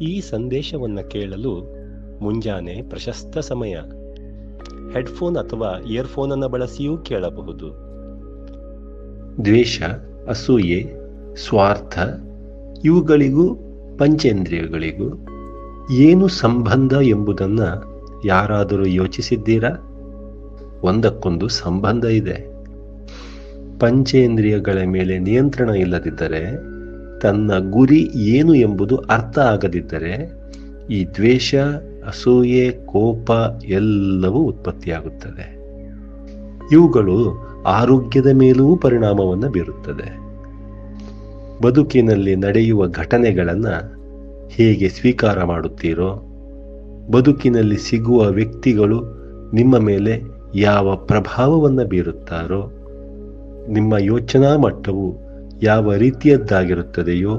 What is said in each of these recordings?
ಈ ಸಂದೇಶವನ್ನು ಕೇಳಲು ಮುಂಜಾನೆ ಪ್ರಶಸ್ತ ಸಮಯ. ಹೆಡ್ಫೋನ್ ಅಥವಾ ಇಯರ್ಫೋನನ್ನು ಬಳಸಿಯೂ ಕೇಳಬಹುದು. ದ್ವೇಷ, ಅಸೂಯೆ, ಸ್ವಾರ್ಥ ಇವುಗಳಿಗೂ ಪಂಚೇಂದ್ರಿಯಗಳಿಗೂ ಏನು ಸಂಬಂಧ ಎಂಬುದನ್ನು ಯಾರಾದರೂ ಯೋಚಿಸಿದ್ದೀರಾ? ಒಂದಕ್ಕೊಂದು ಸಂಬಂಧ ಇದೆ. ಪಂಚೇಂದ್ರಿಯಗಳ ಮೇಲೆ ನಿಯಂತ್ರಣ ಇಲ್ಲದಿದ್ದರೆ, ತನ್ನ ಗುರಿ ಏನು ಎಂಬುದು ಅರ್ಥ ಆಗದಿದ್ದರೆ ಈ ದ್ವೇಷ, ಅಸೂಯೆ, ಕೋಪ ಎಲ್ಲವೂ ಉತ್ಪತ್ತಿಯಾಗುತ್ತದೆ. ಇವುಗಳು ಆರೋಗ್ಯದ ಮೇಲೂ ಪರಿಣಾಮವನ್ನು ಬೀರುತ್ತದೆ. ಬದುಕಿನಲ್ಲಿ ನಡೆಯುವ ಘಟನೆಗಳನ್ನು ಹೇಗೆ ಸ್ವೀಕಾರ ಮಾಡುತ್ತೀರೋ, ಬದುಕಿನಲ್ಲಿ ಸಿಗುವ ವ್ಯಕ್ತಿಗಳು ನಿಮ್ಮ ಮೇಲೆ ಯಾವ ಪ್ರಭಾವವನ್ನು ಬೀರುತ್ತಾರೋ, ನಿಮ್ಮ ಯೋಚನಾ ಮಟ್ಟವು ಯಾವ ರೀತಿಯದ್ದಾಗಿರುತ್ತದೆಯೋ,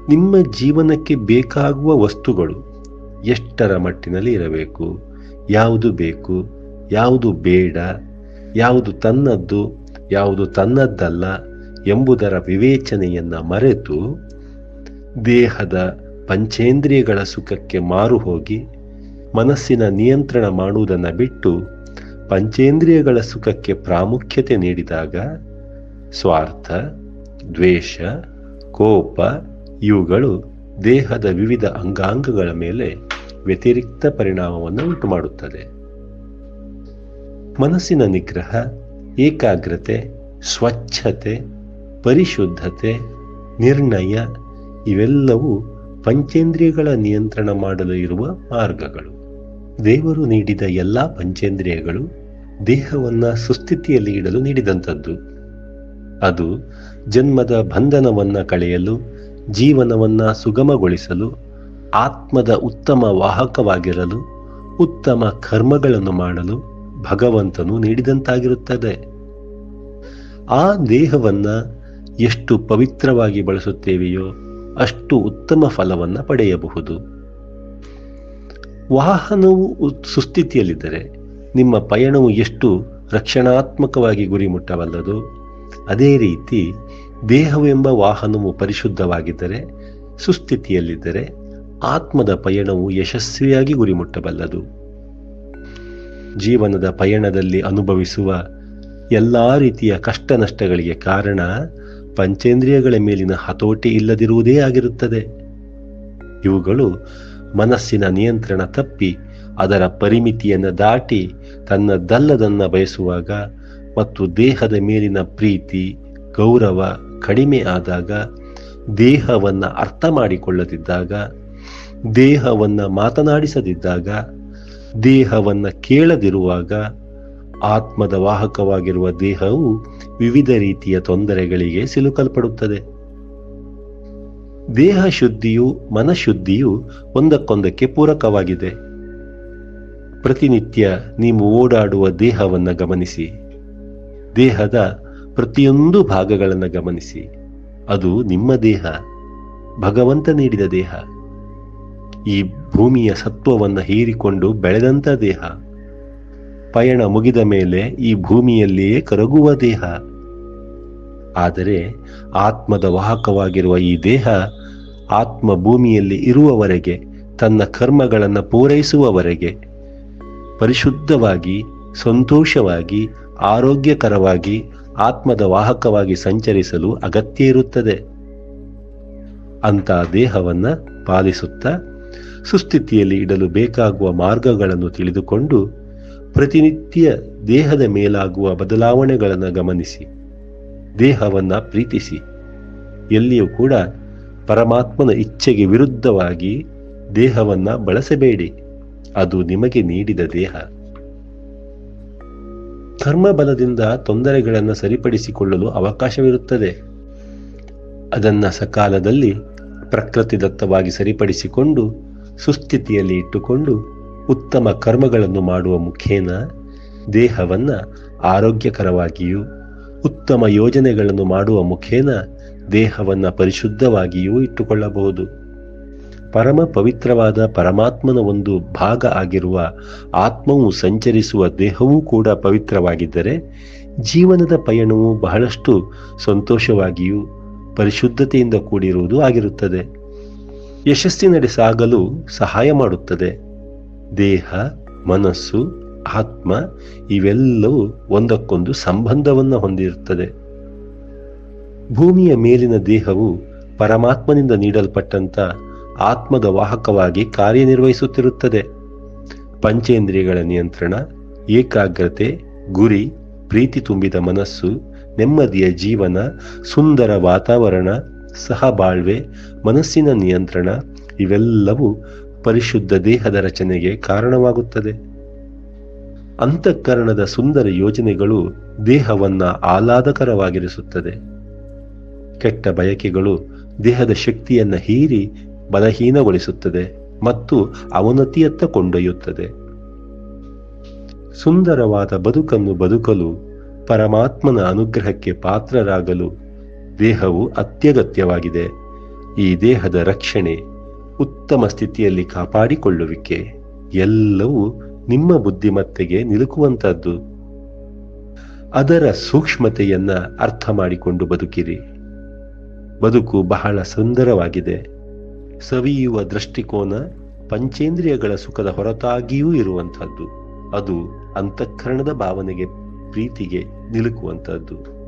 ನಿಮ್ಮ ಜೀವನಕ್ಕೆ ಬೇಕಾಗುವ ವಸ್ತುಗಳು ಎಷ್ಟರ ಮಟ್ಟಿನಲ್ಲಿ ಇರಬೇಕು, ಯಾವುದು ಬೇಕು, ಯಾವುದು ಬೇಡ, ಯಾವುದು ತನ್ನದ್ದು, ಯಾವುದು ತನ್ನದ್ದಲ್ಲ ಎಂಬುದರ ವಿವೇಚನೆಯನ್ನು ಮರೆತು ದೇಹದ ಪಂಚೇಂದ್ರಿಯಗಳ ಸುಖಕ್ಕೆ ಮಾರು ಹೋಗಿ ಮನಸ್ಸಿನ ನಿಯಂತ್ರಣ ಮಾಡುವುದನ್ನು ಬಿಟ್ಟು ಪಂಚೇಂದ್ರಿಯಗಳ ಸುಖಕ್ಕೆ ಪ್ರಾಮುಖ್ಯತೆ ನೀಡಿದಾಗ ಸ್ವಾರ್ಥ, ದ್ವೇಷ, ಕೋಪ ಇವುಗಳು ದೇಹದ ವಿವಿಧ ಅಂಗಾಂಗಗಳ ಮೇಲೆ ವ್ಯತಿರಿಕ್ತ ಪರಿಣಾಮವನ್ನು ಉಂಟುಮಾಡುತ್ತದೆ. ಮನಸ್ಸಿನ ನಿಗ್ರಹ, ಏಕಾಗ್ರತೆ, ಸ್ವಚ್ಛತೆ, ಪರಿಶುದ್ಧತೆ, ನಿರ್ಣಯ ಇವೆಲ್ಲವೂ ಪಂಚೇಂದ್ರಿಯಗಳ ನಿಯಂತ್ರಣ ಮಾಡಲು ಇರುವ ಮಾರ್ಗಗಳು. ದೇವರು ನೀಡಿದ ಎಲ್ಲ ಪಂಚೇಂದ್ರಿಯಗಳು ದೇಹವನ್ನು ಸುಸ್ಥಿತಿಯಲ್ಲಿ ಇಡಲು ನೀಡಿದಂಥದ್ದು. ಅದು ಜನ್ಮದ ಬಂಧನವನ್ನು ಕಳೆಯಲು, ಜೀವನವನ್ನು ಸುಗಮಗೊಳಿಸಲು, ಆತ್ಮದ ಉತ್ತಮ ವಾಹಕವಾಗಿರಲು, ಉತ್ತಮ ಕರ್ಮಗಳನ್ನು ಮಾಡಲು ಭಗವಂತನು ನೀಡಿದಂತಾಗಿರುತ್ತದೆ. ಆ ದೇಹವನ್ನು ಎಷ್ಟು ಪವಿತ್ರವಾಗಿ ಬಳಸುತ್ತೇವೆಯೋ ಅಷ್ಟು ಉತ್ತಮ ಫಲವನ್ನು ಪಡೆಯಬಹುದು. ವಾಹನವು ಸುಸ್ಥಿತಿಯಲ್ಲಿದ್ದರೆ ನಿಮ್ಮ ಪಯಣವು ಎಷ್ಟು ರಕ್ಷಣಾತ್ಮಕವಾಗಿ ಗುರಿ ಮುಟ್ಟಬಲ್ಲದು, ಅದೇ ರೀತಿ ದೇಹವೆಂಬ ವಾಹನವು ಪರಿಶುದ್ಧವಾಗಿದ್ದರೆ, ಸುಸ್ಥಿತಿಯಲ್ಲಿದ್ದರೆ ಆತ್ಮದ ಪಯಣವು ಯಶಸ್ವಿಯಾಗಿ ಗುರಿ ಮುಟ್ಟಬಲ್ಲದು. ಜೀವನದ ಪಯಣದಲ್ಲಿ ಅನುಭವಿಸುವ ಎಲ್ಲ ರೀತಿಯ ಕಷ್ಟ ನಷ್ಟಗಳಿಗೆ ಕಾರಣ ಪಂಚೇಂದ್ರಿಯಗಳ ಮೇಲಿನ ಹತೋಟಿ ಇಲ್ಲದಿರುವುದೇ ಆಗಿರುತ್ತದೆ. ಇವುಗಳು ಮನಸ್ಸಿನ ನಿಯಂತ್ರಣ ತಪ್ಪಿ ಅದರ ಪರಿಮಿತಿಯನ್ನು ದಾಟಿ ತನ್ನದಲ್ಲದನ್ನು ಬಯಸುವಾಗ ಮತ್ತು ದೇಹದ ಮೇಲಿನ ಪ್ರೀತಿ, ಗೌರವ ಕಡಿಮೆ ಆದಾಗ, ದೇಹವನ್ನು ಅರ್ಥ ಮಾಡಿಕೊಳ್ಳದಿದ್ದಾಗ, ದೇಹವನ್ನು ಮಾತನಾಡಿಸದಿದ್ದಾಗ, ದೇಹವನ್ನು ಕೇಳದಿರುವಾಗ ಆತ್ಮದ ವಾಹಕವಾಗಿರುವ ದೇಹವು ವಿವಿಧ ರೀತಿಯ ತೊಂದರೆಗಳಿಗೆ ಸಿಲುಕಲ್ಪಡುತ್ತದೆ. ದೇಹ ಶುದ್ಧಿಯು ಮನಶುದ್ಧಿಯು ಒಂದಕ್ಕೊಂದಕ್ಕೆ ಪೂರಕವಾಗಿದೆ. ಪ್ರತಿನಿತ್ಯ ನೀವು ಓಡಾಡುವ ದೇಹವನ್ನು ಗಮನಿಸಿ, ದೇಹದ ಪ್ರತಿಯೊಂದು ಭಾಗಗಳನ್ನು ಗಮನಿಸಿ. ಅದು ನಿಮ್ಮ ದೇಹ, ಭಗವಂತ ನೀಡಿದ ದೇಹ, ಈ ಭೂಮಿಯ ಸತ್ವವನ್ನು ಹೀರಿಕೊಂಡು ಬೆಳೆದಂಥ ದೇಹ, ಪಯಣ ಮುಗಿದ ಮೇಲೆ ಈ ಭೂಮಿಯಲ್ಲಿಯೇ ಕರಗುವ ದೇಹ. ಆದರೆ ಆತ್ಮದ ವಾಹಕವಾಗಿರುವ ಈ ದೇಹ ಆತ್ಮ ಭೂಮಿಯಲ್ಲಿ ಇರುವವರೆಗೆ, ತನ್ನ ಕರ್ಮಗಳನ್ನು ಪೂರೈಸುವವರೆಗೆ ಪರಿಶುದ್ಧವಾಗಿ, ಸಂತೋಷವಾಗಿ, ಆರೋಗ್ಯಕರವಾಗಿ ಆತ್ಮದ ವಾಹಕವಾಗಿ ಸಂಚರಿಸಲು ಅಗತ್ಯ ಇರುತ್ತದೆ. ಅಂತ ದೇಹವನ್ನು ಪಾಲಿಸುತ್ತಾ ಸುಸ್ಥಿತಿಯಲ್ಲಿ ಇಡಲು ಬೇಕಾಗುವ ಮಾರ್ಗಗಳನ್ನು ತಿಳಿದುಕೊಂಡು ಪ್ರತಿನಿತ್ಯ ದೇಹದ ಮೇಲಾಗುವ ಬದಲಾವಣೆಗಳನ್ನು ಗಮನಿಸಿ, ದೇಹವನ್ನು ಪ್ರೀತಿಸಿ. ಎಲ್ಲಿಯೂ ಕೂಡ ಪರಮಾತ್ಮನ ಇಚ್ಛೆಗೆ ವಿರುದ್ಧವಾಗಿ ದೇಹವನ್ನು ಬಳಸಬೇಡಿ. ಅದು ನಿಮಗೆ ನೀಡಿದ ದೇಹ. ಕರ್ಮಬಲದಿಂದ ತೊಂದರೆಗಳನ್ನು ಸರಿಪಡಿಸಿಕೊಳ್ಳಲು ಅವಕಾಶವಿರುತ್ತದೆ. ಅದನ್ನು ಸಕಾಲದಲ್ಲಿ ಪ್ರಕೃತಿದತ್ತವಾಗಿ ಸರಿಪಡಿಸಿಕೊಂಡು ಸುಸ್ಥಿತಿಯಲ್ಲಿ ಇಟ್ಟುಕೊಂಡು ಉತ್ತಮ ಕರ್ಮಗಳನ್ನು ಮಾಡುವ ಮುಖೇನ ದೇಹವನ್ನು ಆರೋಗ್ಯಕರವಾಗಿಯೂ, ಉತ್ತಮ ಯೋಜನೆಗಳನ್ನು ಮಾಡುವ ಮುಖೇನ ದೇಹವನ್ನು ಪರಿಶುದ್ಧವಾಗಿಯೂ ಇಟ್ಟುಕೊಳ್ಳಬಹುದು. ಪರಮ ಪವಿತ್ರವಾದ ಪರಮಾತ್ಮನ ಒಂದು ಭಾಗ ಆಗಿರುವ ಆತ್ಮವು ಸಂಚರಿಸುವ ದೇಹವೂ ಕೂಡ ಪವಿತ್ರವಾಗಿದ್ದರೆ ಜೀವನದ ಪಯಣವು ಬಹಳಷ್ಟು ಸಂತೋಷವಾಗಿಯೂ ಪರಿಶುದ್ಧತೆಯಿಂದ ಕೂಡಿರುವುದು ಆಗಿರುತ್ತದೆ. ಯಶಸ್ಸಿನಡೆ ಸಾಗಲು ಸಹಾಯ ಮಾಡುತ್ತದೆ. ದೇಹ, ಮನಸ್ಸು, ಆತ್ಮ ಇವೆಲ್ಲವೂ ಒಂದಕ್ಕೊಂದು ಸಂಬಂಧವನ್ನು ಹೊಂದಿರುತ್ತದೆ. ಭೂಮಿಯ ಮೇಲಿನ ದೇಹವು ಪರಮಾತ್ಮನಿಂದ ನೀಡಲ್ಪಟ್ಟಂತ ಆತ್ಮದ ವಾಹಕವಾಗಿ ಕಾರ್ಯನಿರ್ವಹಿಸುತ್ತಿರುತ್ತದೆ. ಪಂಚೇಂದ್ರಿಯಗಳ ನಿಯಂತ್ರಣ, ಏಕಾಗ್ರತೆ, ಗುರಿ, ಪ್ರೀತಿ ತುಂಬಿದ ಮನಸ್ಸು, ನೆಮ್ಮದಿಯ ಜೀವನ, ಸುಂದರ ವಾತಾವರಣ, ಸಹಬಾಳ್ವೆ, ಮನಸ್ಸಿನ ನಿಯಂತ್ರಣ ಇವೆಲ್ಲವೂ ಪರಿಶುದ್ಧ ದೇಹದ ರಚನೆಗೆ ಕಾರಣವಾಗುತ್ತದೆ. ಅಂತಃಕರಣದ ಸುಂದರ ಯೋಜನೆಗಳು ದೇಹವನ್ನ ಆಹ್ಲಾದಕರವಾಗಿರಿಸುತ್ತದೆ. ಕೆಟ್ಟ ಬಯಕೆಗಳು ದೇಹದ ಶಕ್ತಿಯನ್ನ ಹೀರಿ ಬಲಹೀನಗೊಳಿಸುತ್ತದೆ ಮತ್ತು ಅವನತಿಯತ್ತ ಕೊಂಡೊಯ್ಯುತ್ತದೆ. ಸುಂದರವಾದ ಬದುಕನ್ನು ಬದುಕಲು, ಪರಮಾತ್ಮನ ಅನುಗ್ರಹಕ್ಕೆ ಪಾತ್ರರಾಗಲು ದೇಹವು ಅತ್ಯಗತ್ಯವಾಗಿದೆ. ಈ ದೇಹದ ರಕ್ಷಣೆ, ಉತ್ತಮ ಸ್ಥಿತಿಯಲ್ಲಿ ಕಾಪಾಡಿಕೊಳ್ಳುವಿಕೆ ಎಲ್ಲವೂ ನಿಮ್ಮ ಬುದ್ಧಿಮತ್ತೆಗೆ ನಿಲುಕುವಂತಹದ್ದು. ಅದರ ಸೂಕ್ಷ್ಮತೆಯನ್ನ ಅರ್ಥ ಮಾಡಿಕೊಂಡು ಬದುಕಿರಿ. ಬದುಕು ಬಹಳ ಸುಂದರವಾಗಿದೆ. ಸವಿಯುವ ದೃಷ್ಟಿಕೋನ ಪಂಚೇಂದ್ರಿಯಗಳ ಸುಖದ ಹೊರತಾಗಿಯೂ ಇರುವಂತಹದ್ದು. ಅದು ಅಂತಃಕರಣದ ಭಾವನೆಗೆ, ಪ್ರೀತಿಗೆ ನಿಲುಕುವಂತಹದ್ದು.